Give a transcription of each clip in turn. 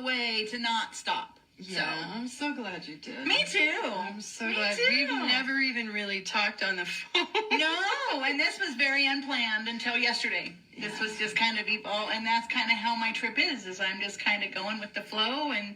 way to not stop. Yeah, so. I'm so glad you did. Me too. I'm so glad. We've never even really talked on the phone. No, and this was very unplanned until yesterday. Yeah. This was just kind of evolved, and that's kind of how my trip is I'm just kind of going with the flow and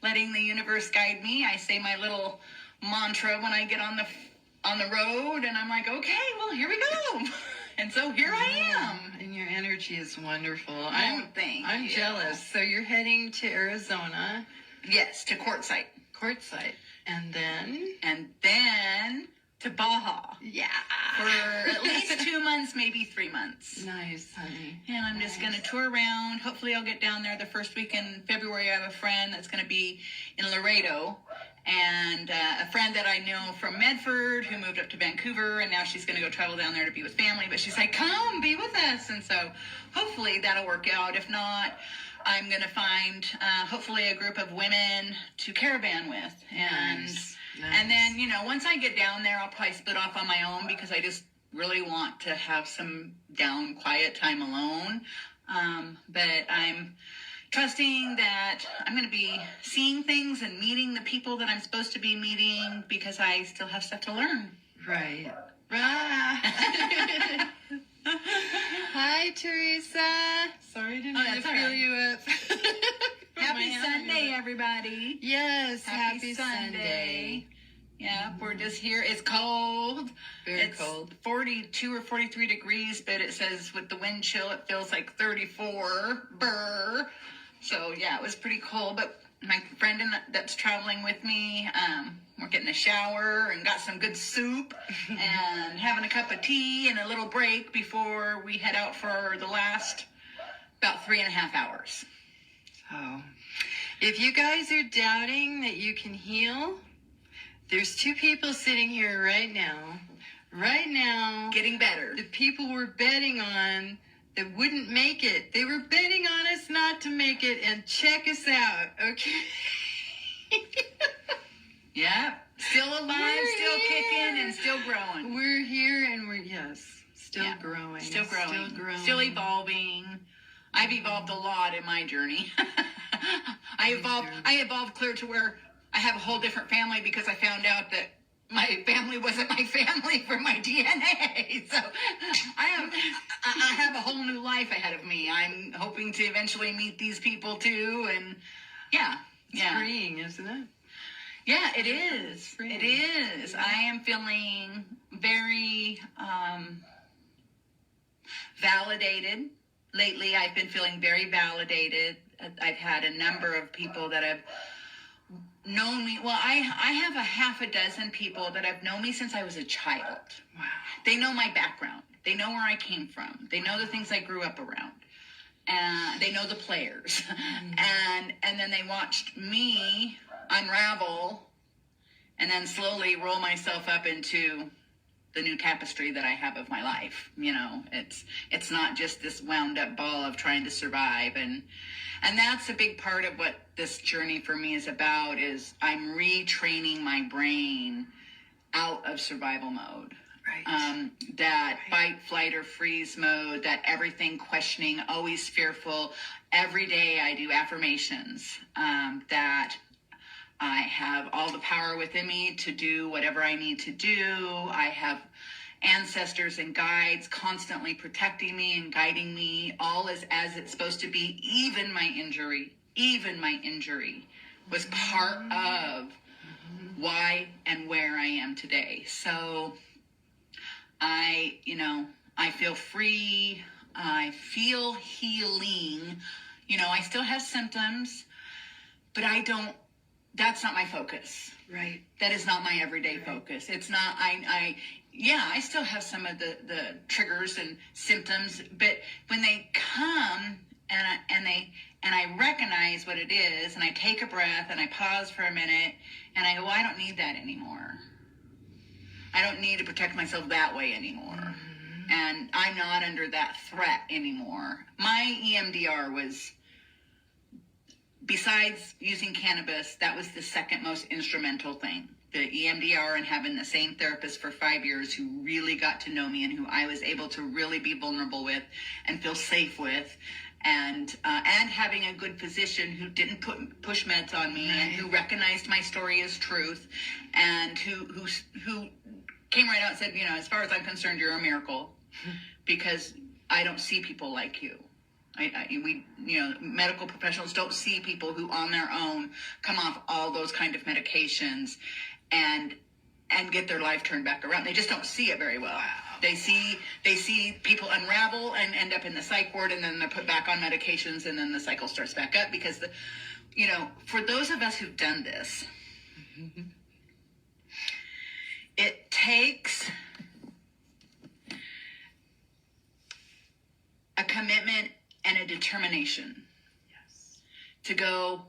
letting the universe guide me. I say my little mantra when I get on the road, and I'm like, okay, well, here we go. And so here I am. And your energy is wonderful. I'm jealous. So you're heading to Arizona. Yes, to Quartzsite. And then to Baja. Yeah. For at least 2 months, maybe 3 months. Nice, honey. And I'm just going to tour around. Hopefully I'll get down there the first week in February. I have a friend that's going to be in Laredo. And a friend that I know from Medford who moved up to Vancouver, and now she's going to go travel down there to be with family. But she's like, come, be with us. And so hopefully that'll work out. If not, I'm going to find hopefully a group of women to caravan with. And then, once I get down there, I'll probably split off on my own because I just really want to have some down, quiet time alone. But I'm trusting that I'm going to be seeing things and meeting the people that I'm supposed to be meeting because I still have stuff to learn. Right. Hi, Teresa. Sorry to fill you up. Happy Sunday, everybody. Yes, happy Sunday. Yeah, we're just here. It's cold. Very cold. 42 or 43 degrees, but it says with the wind chill, it feels like 34. Brr. So, yeah, it was pretty cold. But my friend that's traveling with me, we're getting a shower and got some good soup and having a cup of tea and a little break before we head out for the last about 3.5 hours. So, if you guys are doubting that you can heal, there's 2 people sitting here right now. Getting better. The people we're betting on that wouldn't make it. They were betting on us not to make it, and check us out, okay? Yeah. Still alive, still kicking, and still growing. We're here, and still growing. Still growing. Still evolving. I've evolved a lot in my journey. I evolved clear to where I have a whole different family because I found out that my family wasn't my family for my DNA. So I have a whole new life ahead of me. I'm hoping to eventually meet these people too. And it's freeing, isn't it? Yeah, it is. It is. I am feeling very validated. Lately, I've been feeling very validated. I've had a number of people that have known me. Well, I have a half a dozen people that have known me since I was a child. Wow. They know my background. They know where I came from. They know the things I grew up around. And they know the players. And then they watched me unravel and then slowly roll myself up into the new tapestry that I have of my life. It's not just this wound up ball of trying to survive. And that's a big part of what this journey for me is about, is I'm retraining my brain out of survival mode. Right. That fight, flight, or freeze mode, that everything questioning, always fearful. Every day I do affirmations, that I have all the power within me to do whatever I need to do. I have ancestors and guides constantly protecting me and guiding me. All is as it's supposed to be. Even my injury was part of why and where I am today. So I feel free. I feel healing. I still have symptoms, but that's not my focus. Right. That is not my everyday focus. It's not, I still have some of the triggers and symptoms, but when they come and I recognize what it is, and I take a breath and I pause for a minute and I go, well, I don't need that anymore. I don't need to protect myself that way anymore. Mm-hmm. And I'm not under that threat anymore. My EMDR was, besides using cannabis, that was the second most instrumental thing. The EMDR and having the same therapist for 5 years who really got to know me and who I was able to really be vulnerable with and feel safe with. and having a good physician who didn't push meds on me, and who recognized my story as truth, and who came right out and said, as far as I'm concerned, you're a miracle, because I don't see people like you. Medical professionals don't see people who on their own come off all those kind of medications and get their life turned back around. They just don't see it very well. Wow. They see people unravel and end up in the psych ward, and then they're put back on medications, and then the cycle starts back up, because for those of us who've done this, it takes a commitment and a determination to go,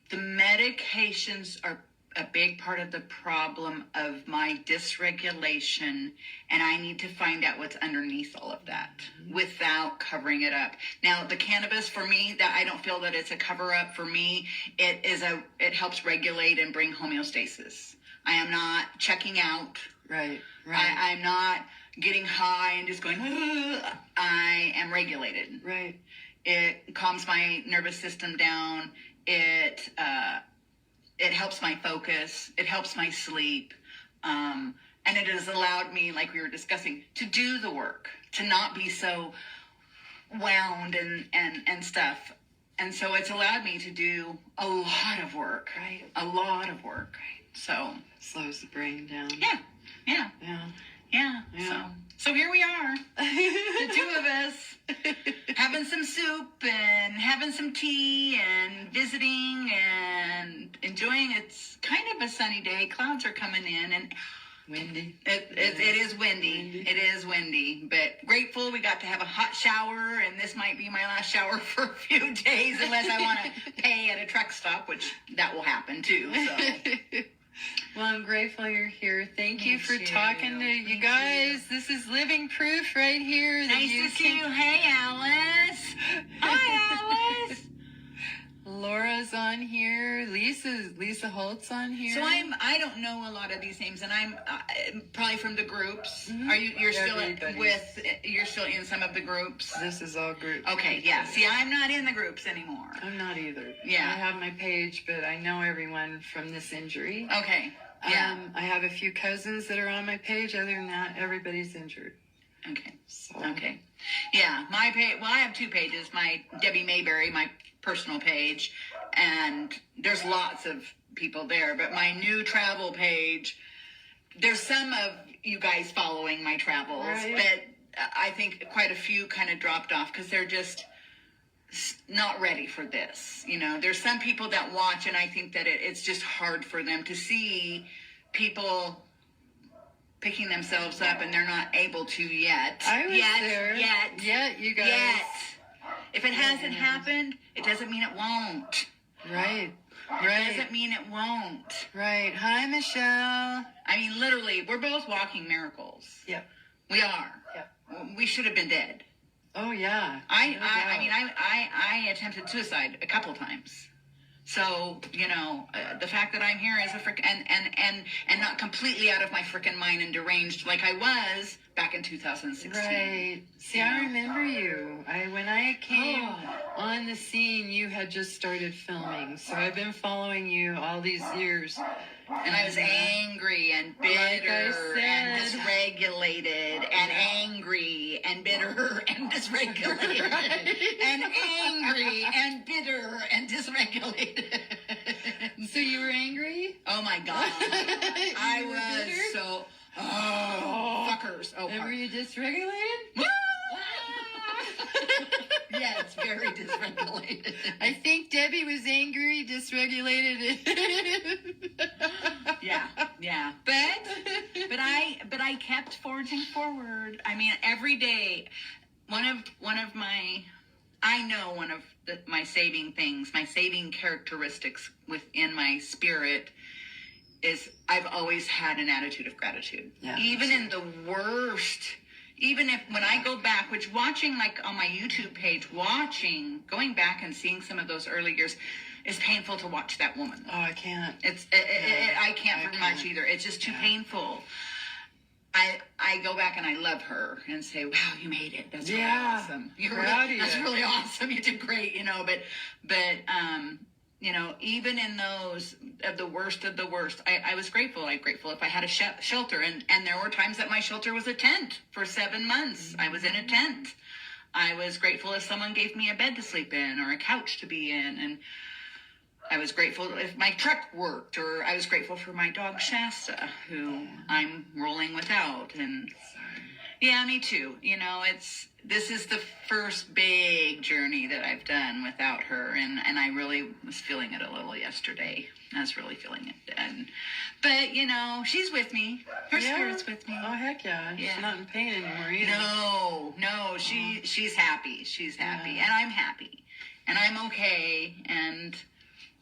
the medications are a big part of the problem of my dysregulation, and I need to find out what's underneath all of that without covering it up. Now, the cannabis, for me, that I don't feel that it's a cover up. For me, it helps regulate and bring homeostasis. I am not checking out. Right. I'm not getting high and just going, I am regulated. Right. It calms my nervous system down. It helps my focus. It helps my sleep. And it has allowed me, like we were discussing, to do the work, to not be so wound and stuff. And so it's allowed me to do a lot of work. Right. A lot of work. Right. So. Slows the brain down. Yeah. So here we are, the two of us, having some soup and having some tea and visiting and enjoying. It's kind of a sunny day. Clouds are coming in and windy. It is windy. It is windy, but grateful we got to have a hot shower, and this might be my last shower for a few days, unless I want to pay at a truck stop, which that will happen too. So. Well, I'm grateful you're here. Thank you for talking to you guys. This is living proof right here. Nice to see you. Hey, Alice. Hi, Alice. Laura's on here. Lisa Holt's on here. So I don't know a lot of these names, and I'm probably from the groups. Are you're still you're still in some of the groups? This is all groups. Okay, yeah. See, I'm not in the groups anymore. I'm not either. Yeah. I have my page, but I know everyone from this injury. Okay. Yeah. I have a few cousins that are on my page. Other than that, everybody's injured. Okay. So. Okay. Yeah, my page. Well, I have two pages. My Debbie Mayberry, my personal page, and there's lots of people there. But my new travel page, there's some of you guys following my travels, but I think quite a few kind of dropped off because they're just not ready for this. There's some people that watch, and I think that it's just hard for them to see people picking themselves up, and they're not able to yet. I was there. Yet, you guys. Yet. If it hasn't happened, it doesn't mean it won't. Right. It doesn't mean it won't. Right. Hi, Michelle. I mean, literally, we're both walking miracles. Yep. We are. Yep. We should have been dead. Oh, yeah. I attempted suicide a couple times. So, the fact that I'm here as a and not completely out of my frickin' mind and deranged like I was back in 2016. Right. See, I remember you. When I came on the scene, you had just started filming. So I've been following you all these years. And I was angry and bitter and dysregulated and angry and bitter and dysregulated and angry and bitter and dysregulated. So you were angry? Oh my God. I was bitter? So, fuckers. And were you dysregulated? Yes, very dysregulated. I think Debbie was angry, dysregulated. Yeah. But I kept forging forward. I mean, every day, one of my saving things, my saving characteristics within my spirit is I've always had an attitude of gratitude. Yeah, even in the worst. Even when I go back, which watching like on my YouTube page, going back and seeing some of those early years is painful to watch that woman. Oh, I can't. I can't very much either. It's just too painful. I go back and I love her and say, wow, you made it. That's really Yeah. awesome. That's really awesome. You did great, but even in those of the worst, I was grateful. I'm grateful if I had a shelter, and there were times that my shelter was a tent for 7 months. I was in a tent. I was grateful if someone gave me a bed to sleep in or a couch to be in, and I was grateful if my truck worked, or I was grateful for my dog Shasta, who I'm rolling without. And yeah, me too. This is the first big journey that I've done without her, and I really was feeling it a little yesterday. I was really feeling it, but she's with me. Her spirit's with me. Oh heck yeah! She's not in pain anymore either. No, she's happy. She's happy, and I'm happy, and I'm okay, and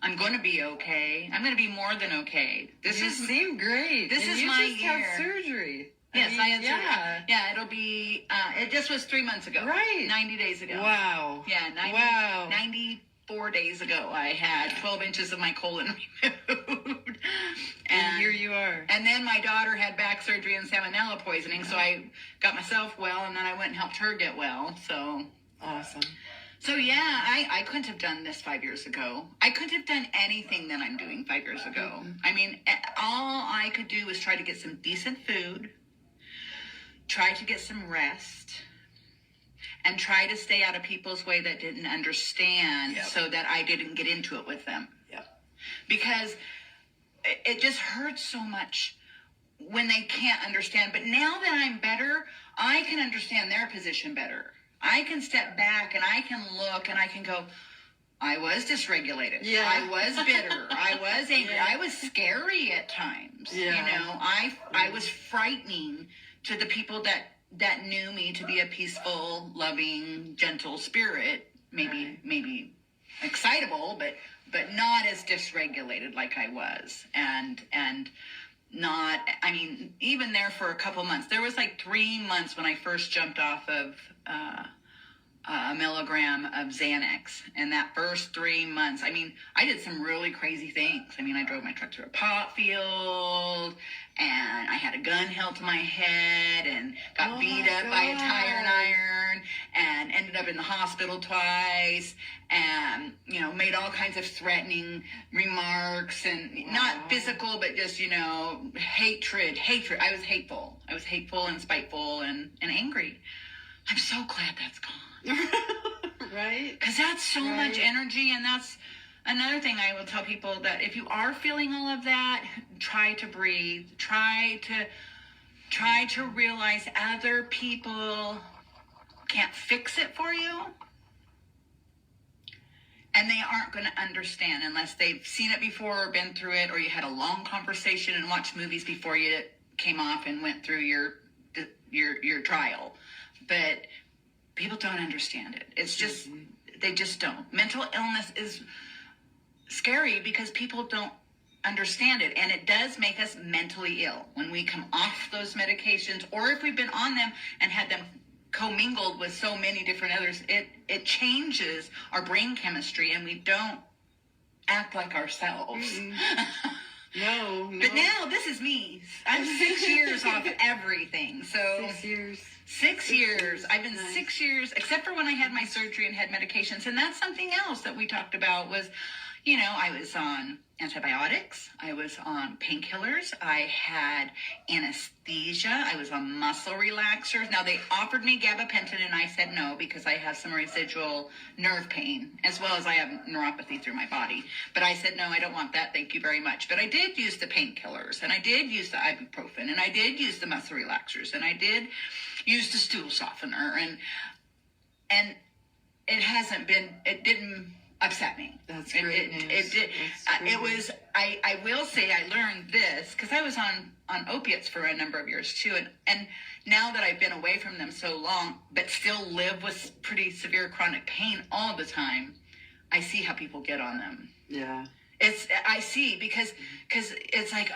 I'm going to be okay. I'm going to be more than okay. You seem great. This is my year. You just had surgery. Yes, I had surgery. Yeah, it'll be, it just was 3 months ago. Right. 90 days ago. Wow. Yeah, 94 days ago, I had 12 inches of my colon removed. And here you are. And then my daughter had back surgery and salmonella poisoning, so I got myself well, and then I went and helped her get well, so. Awesome. So yeah, I couldn't have done this 5 years ago. I couldn't have done anything that I'm doing 5 years ago. Mm-hmm. I mean, all I could do was try to get some decent food, try to get some rest, and try to stay out of people's way that didn't understand, so that I didn't get into it with them. Yep. Because it just hurts so much when they can't understand. But now that I'm better, I can understand their position better. I can step back and I can look and I can go, I was dysregulated. Yeah. I was bitter. I was angry. Yeah. I was scary at times. Yeah. I was frightening to the people that knew me to be a peaceful, loving, gentle spirit. Maybe excitable, but not as dysregulated like I was. And not, I mean, even there for a couple months. There was like 3 months when I first jumped off of a milligram of Xanax. And that first 3 months, I mean, I did some really crazy things. I mean, I drove my truck through a pot field, and I had a gun held to my head, and got beat up by a tire iron, and ended up in the hospital twice, and, made all kinds of threatening remarks, and not physical, but just, hatred. I was hateful. I was hateful and spiteful and angry. I'm so glad that's gone. Right? Because that's so much energy, and that's another thing I will tell people, that if you are feeling all of that, try to breathe. Try to realize other people can't fix it for you, and they aren't going to understand unless they've seen it before or been through it, or you had a long conversation and watched movies before you came off and went through your trial. But people don't understand it. It's just, they just don't. Mental illness is scary because people don't understand it. And it does make us mentally ill when we come off those medications, or if we've been on them and had them commingled with so many different others, it changes our brain chemistry, and we don't act like ourselves. No. But now this is me. I'm 6 years off everything. So 6 years. 6 years. I've been 6 years, except for when I had my surgery and had medications. And that's something else that we talked about was, I was on antibiotics. I was on painkillers. I had anesthesia. I was on muscle relaxers. Now, they offered me gabapentin, and I said no because I have some residual nerve pain, as well as I have neuropathy through my body. But I said, no, I don't want that. Thank you very much. But I did use the painkillers, and I did use the ibuprofen, and I did use the muscle relaxers, and I did use the stool softener, and it didn't upset me. That's great news. It did. It was. I will say I learned this because I was on opiates for a number of years too, and now that I've been away from them so long, but still live with pretty severe chronic pain all the time, I see how people get on them. Yeah. I see because it's like,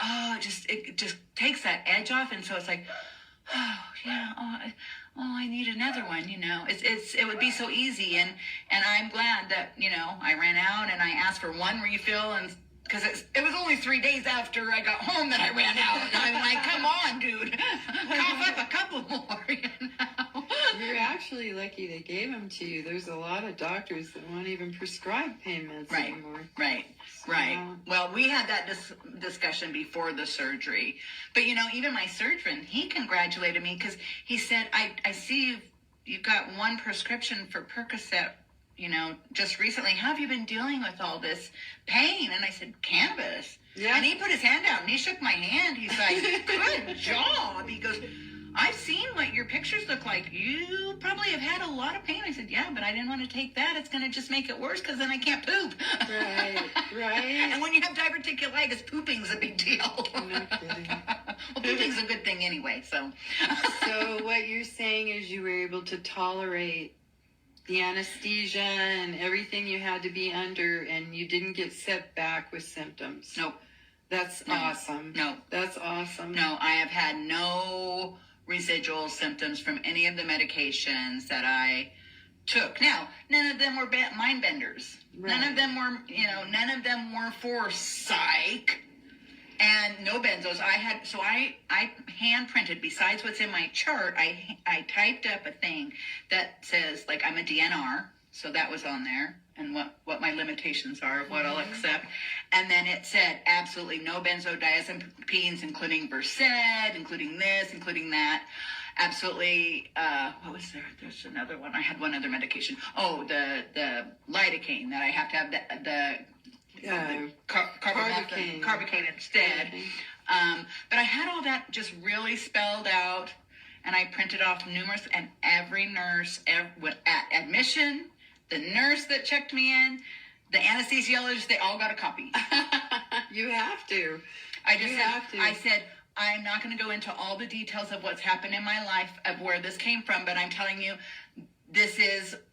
it just takes that edge off, and so it's like, I need another one, It would be so easy, and I'm glad that, I ran out and I asked for one refill, and because it was only 3 days after I got home that I ran out, and I'm like, come on, dude, cough lucky they gave them to you. There's a lot of doctors that won't even prescribe pain meds Right, anymore. right, So, right. Well, we had that discussion before the surgery. But, you know, even my surgeon, he congratulated me because he said, I see you've got one prescription for Percocet, you know, just recently. How have you been dealing with all this pain? And I said, cannabis. Yeah. And he put his hand out and he shook my hand. He's like, good job. He goes, I've seen what your pictures look like. You probably have had a lot of pain. I said, yeah, but I didn't want to take that. It's going to just make it worse because then I can't poop. Right, right. And when you have diverticulitis, pooping's a big deal. No kidding. Well, pooping's a good thing anyway, so. So what you're saying is you were able to tolerate the anesthesia and everything you had to be under, and you didn't get set back with symptoms. Nope. That's awesome. No. That's awesome. No, I have had no residual symptoms from any of the medications that I took. Now, none of them were mind benders. Right. None of them were, you know, none of them were for psych. And no benzos. I hand printed, besides what's in my chart, I typed up a thing that says, like, I'm a DNR. So that was on there, and what my limitations are of what I'll accept. And then it said absolutely no benzodiazepines, including Versed, including this, including that. Absolutely, what was there? There's another one. I had one other medication. Oh, the lidocaine, that I have to have the carbocaine instead. But I had all that just really spelled out, and I printed off numerous, and every nurse at admission, the nurse that checked me in, the anesthesiologist, they all got a copy. You have to. I said, I'm not going to go into all the details of what's happened in my life, of where this came from, but I'm telling you,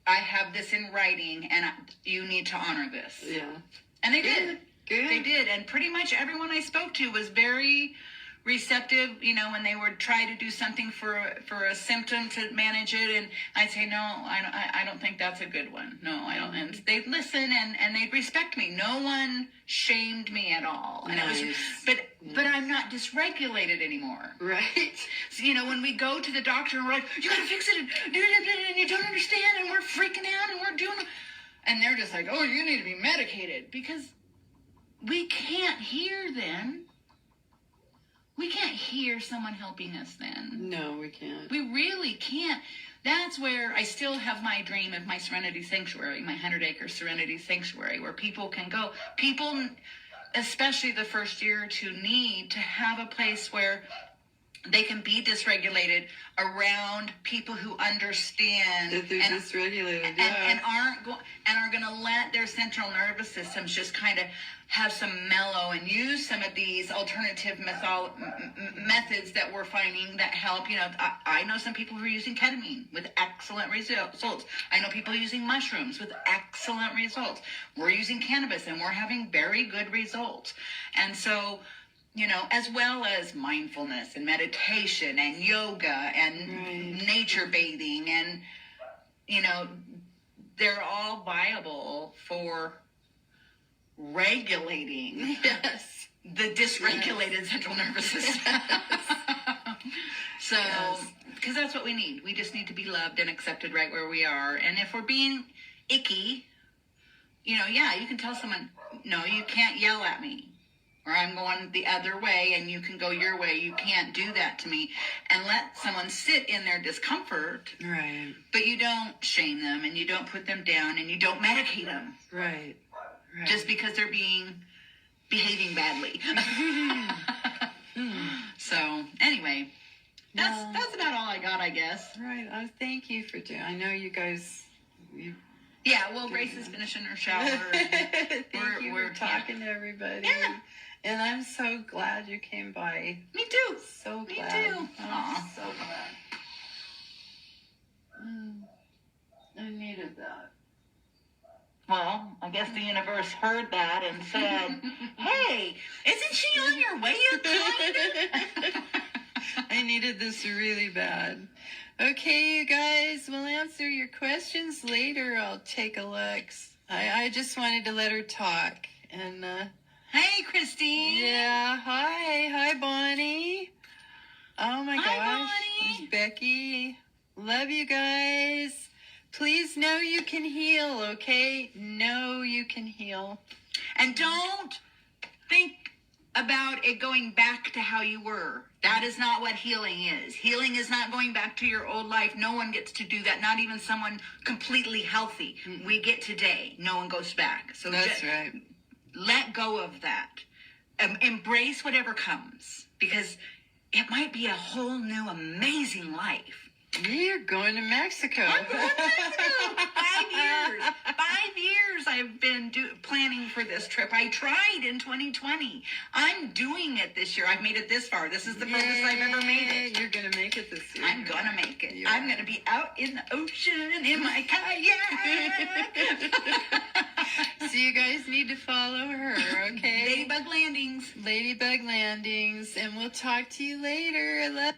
I have this in writing, and you need to honor this. Yeah. And they did. Good. They did. And pretty much everyone I spoke to was very receptive, you know, when they would try to do something for a symptom to manage it. And I'd say, no, I don't think that's a good one. No, I don't. And they'd listen and they'd respect me. No one shamed me at all. And nice. it was, but I'm not dysregulated anymore. Right. So, you know, when we go to the doctor and we're like, you got to fix it, and you don't understand, and we're freaking out, and we're doing, and they're just like, oh, you need to be medicated, because we can't hear then. We can't hear someone helping us then. No, we can't. We really can't. That's where I still have my dream of my Serenity Sanctuary, my 100-acre Serenity Sanctuary, where people can go. People, especially the first year or two, need to have a place where they can be dysregulated around people who understand that they're dysregulated, and are going to let their central nervous systems just kind of have some mellow and use some of these alternative methods that we're finding that help. You know, I know some people who are using ketamine with excellent results. I know people using mushrooms with excellent results. We're using cannabis and we're having very good results. And so, you know, as well as mindfulness and meditation and yoga and nature bathing, and, you know, they're all viable for regulating the dysregulated central nervous system. So, because that's what we need. We just need to be loved and accepted right where we are. And if we're being icky, you know, yeah, you can tell someone, no, you can't yell at me, or I'm going the other way and you can go your way. You can't do that to me. And let someone sit in their discomfort. Right. But you don't shame them, and you don't put them down, and you don't medicate them. Right. Right. Just because they're behaving badly. So anyway, that's about all I got, I guess. Right. Thank you for doing. I know you guys. Yeah. Well, Grace is finishing her shower. And Thank you for talking to everybody. Yeah. And I'm so glad you came by. Me too. So glad. Me too. I'm so glad. I needed that. Well, I guess the universe heard that and said, hey, isn't she on your way again? I needed this really bad. Okay, you guys, we'll answer your questions later. I'll take a look. I just wanted to let her talk. And, hey, Christine. Yeah, hi. Hi, Bonnie. Oh, my gosh. Bonnie. There's Becky. Love you guys. Please know you can heal, okay? Know you can heal. And don't think about it going back to how you were. That is not what healing is. Healing is not going back to your old life. No one gets to do that. Not even someone completely healthy. We get today. No one goes back. So that's right. Let go of that. Embrace whatever comes, because it might be a whole new amazing life. You're going to Mexico. I'm going to Mexico. 5 years. 5 years I've been planning for this trip. I tried in 2020. I'm doing it this year. I've made it this far. This is the furthest I've ever made it. You're going to make it this year. I'm going to make it. Yeah. I'm going to be out in the ocean in my kayak. So you guys need to follow her, okay? Ladybug Landings. Ladybug Landings. And we'll talk to you later. I love